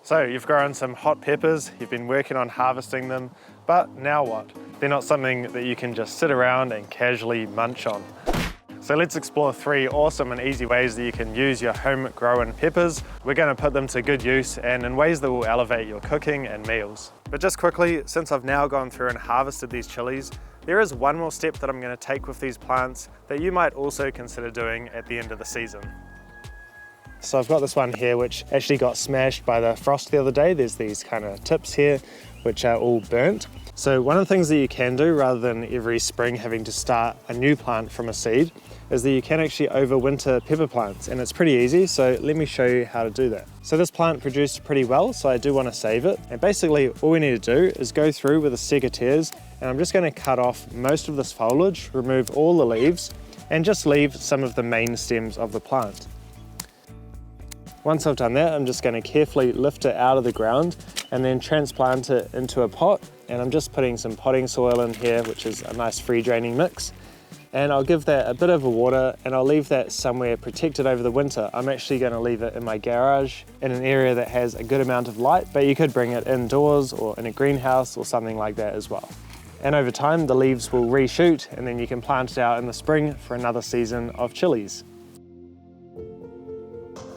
So you've grown some hot peppers, you've been working on harvesting them, but now what? They're not something that you can just sit around and casually munch on. So let's explore 3 awesome and easy ways that you can use your homegrown peppers. We're going to put them to good use and in ways that will elevate your cooking and meals. But just quickly, since I've now gone through and harvested these chilies, there is one more step that I'm going to take with these plants that you might also consider doing at the end of the season. So I've got this one here which actually got smashed by the frost the other day. There's these kind of tips here which are all burnt. So one of the things that you can do rather than every spring having to start a new plant from a seed is that you can actually overwinter pepper plants, and it's pretty easy, so let me show you how to do that. So this plant produced pretty well, so I do want to save it, and basically all we need to do is go through with a secateurs, and I'm just going to cut off most of this foliage, remove all the leaves, and just leave some of the main stems of the plant. Once I've done that, I'm just going to carefully lift it out of the ground and then transplant it into a pot, and I'm just putting some potting soil in here, which is a nice free draining mix. And I'll give that a bit of a water and I'll leave that somewhere protected over the winter. I'm actually going to leave it in my garage in an area that has a good amount of light, but you could bring it indoors or in a greenhouse or something like that as well. And over time the leaves will reshoot and then you can plant it out in the spring for another season of chilies.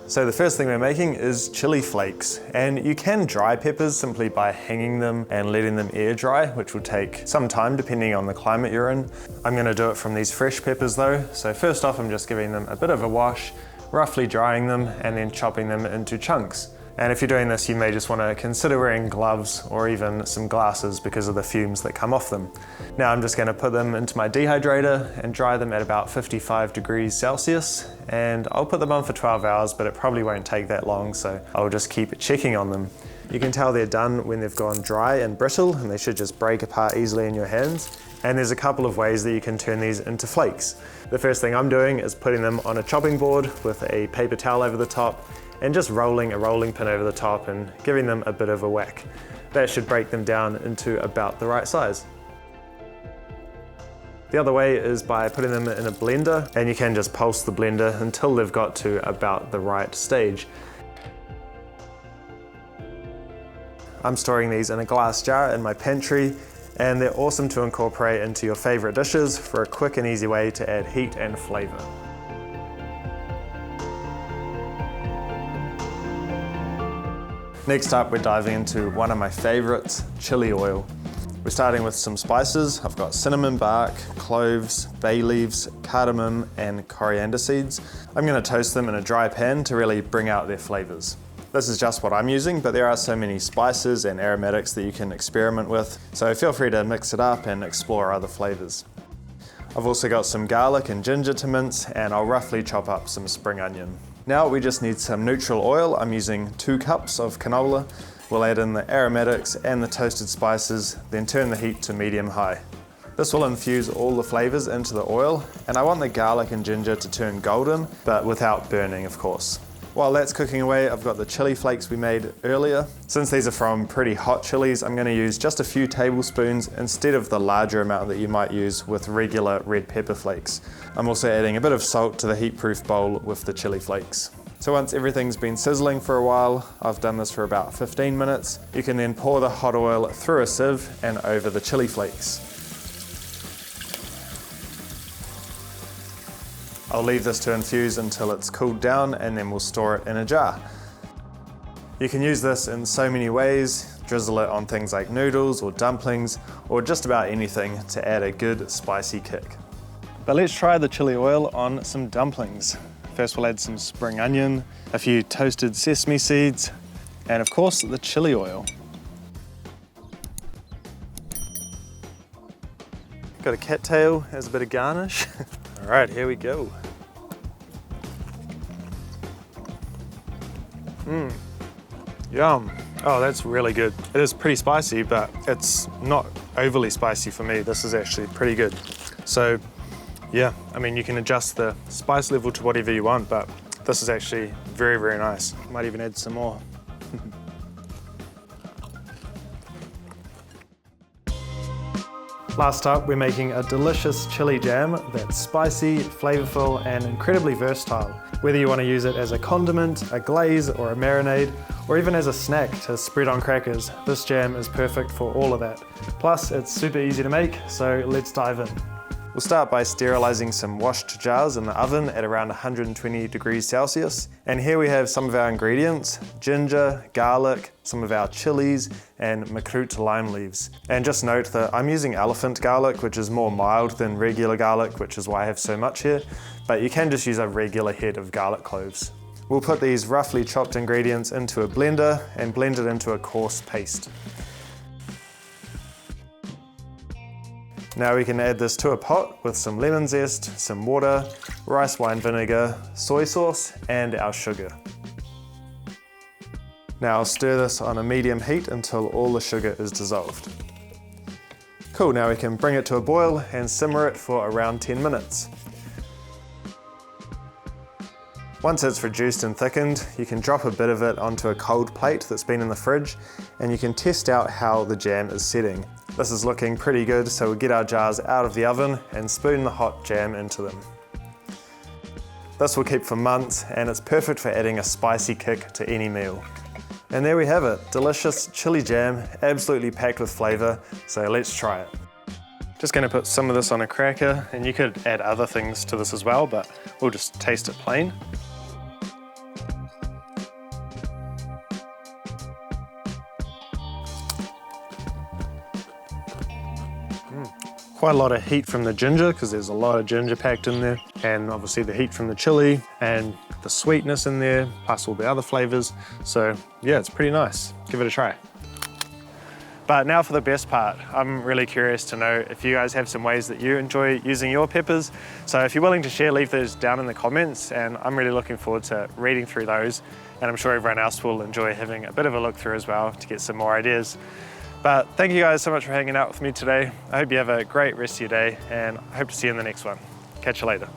So the first thing we're making is chili flakes, and you can dry peppers simply by hanging them and letting them air dry, which will take some time depending on the climate you're in. I'm going to do it from these fresh peppers though. So first off I'm just giving them a bit of a wash, roughly drying them and then chopping them into chunks. And if you're doing this, you may just want to consider wearing gloves or even some glasses because of the fumes that come off them. Now I'm just going to put them into my dehydrator and dry them at about 55 degrees Celsius. And I'll put them on for 12 hours, but it probably won't take that long, so I'll just keep checking on them. You can tell they're done when they've gone dry and brittle, and they should just break apart easily in your hands. And there's a couple of ways that you can turn these into flakes. The first thing I'm doing is putting them on a chopping board with a paper towel over the top and just rolling a rolling pin over the top and giving them a bit of a whack. That should break them down into about the right size. The other way is by putting them in a blender, and you can just pulse the blender until they've got to about the right stage. I'm storing these in a glass jar in my pantry, and they're awesome to incorporate into your favorite dishes for a quick and easy way to add heat and flavor. Next up, we're diving into one of my favorites, chili oil. We're starting with some spices. I've got cinnamon bark, cloves, bay leaves, cardamom, and coriander seeds. I'm going to toast them in a dry pan to really bring out their flavors. This is just what I'm using, but there are so many spices and aromatics that you can experiment with, so feel free to mix it up and explore other flavors. I've also got some garlic and ginger to mince, and I'll roughly chop up some spring onion. Now we just need some neutral oil. I'm using 2 cups of canola. We'll add in the aromatics and the toasted spices, then turn the heat to medium-high. This will infuse all the flavors into the oil, and I want the garlic and ginger to turn golden, but without burning, of course. While that's cooking away, I've got the chili flakes we made earlier. Since these are from pretty hot chilies, I'm going to use just a few tablespoons instead of the larger amount that you might use with regular red pepper flakes. I'm also adding a bit of salt to the heat-proof bowl with the chili flakes. So once everything's been sizzling for a while, I've done this for about 15 minutes, you can then pour the hot oil through a sieve and over the chili flakes. I'll leave this to infuse until it's cooled down, and then we'll store it in a jar. You can use this in so many ways. Drizzle it on things like noodles or dumplings or just about anything to add a good spicy kick. But let's try the chili oil on some dumplings. First we'll add some spring onion, a few toasted sesame seeds, and of course the chili oil. Got a cattail as a bit of garnish. All right, here we go. Yum. Oh, that's really good. It is pretty spicy, but it's not overly spicy for me. This is actually pretty good. So yeah, I mean, you can adjust the spice level to whatever you want, but this is actually very, very nice. Might even add some more. Last up, we're making a delicious chili jam that's spicy, flavorful, and incredibly versatile. Whether you want to use it as a condiment, a glaze, or a marinade, or even as a snack to spread on crackers. This jam is perfect for all of that. Plus, it's super easy to make, so let's dive in. We'll start by sterilizing some washed jars in the oven at around 120 degrees Celsius. And here we have some of our ingredients: ginger, garlic, some of our chilies, and makrut lime leaves. And just note that I'm using elephant garlic, which is more mild than regular garlic, which is why I have so much here, but you can just use a regular head of garlic cloves. We'll put these roughly chopped ingredients into a blender and blend it into a coarse paste. Now we can add this to a pot with some lemon zest, some water, rice wine vinegar, soy sauce, and our sugar. Now I'll stir this on a medium heat until all the sugar is dissolved. Cool, now we can bring it to a boil and simmer it for around 10 minutes. Once it's reduced and thickened, you can drop a bit of it onto a cold plate that's been in the fridge, and you can test out how the jam is setting. This is looking pretty good, so we'll get our jars out of the oven and spoon the hot jam into them. This will keep for months, and it's perfect for adding a spicy kick to any meal. And there we have it, delicious chili jam, absolutely packed with flavour, so let's try it. Just going to put some of this on a cracker, and you could add other things to this as well, but we'll just taste it plain. Quite a lot of heat from the ginger, because there's a lot of ginger packed in there, and obviously the heat from the chili and the sweetness in there, plus all the other flavors. So yeah, it's pretty nice. Give it a try. But now for the best part. I'm really curious to know if you guys have some ways that you enjoy using your peppers. So if you're willing to share, leave those down in the comments, and I'm really looking forward to reading through those. And I'm sure everyone else will enjoy having a bit of a look through as well to get some more ideas. But thank you guys so much for hanging out with me today. I hope you have a great rest of your day, and I hope to see you in the next one. Catch you later.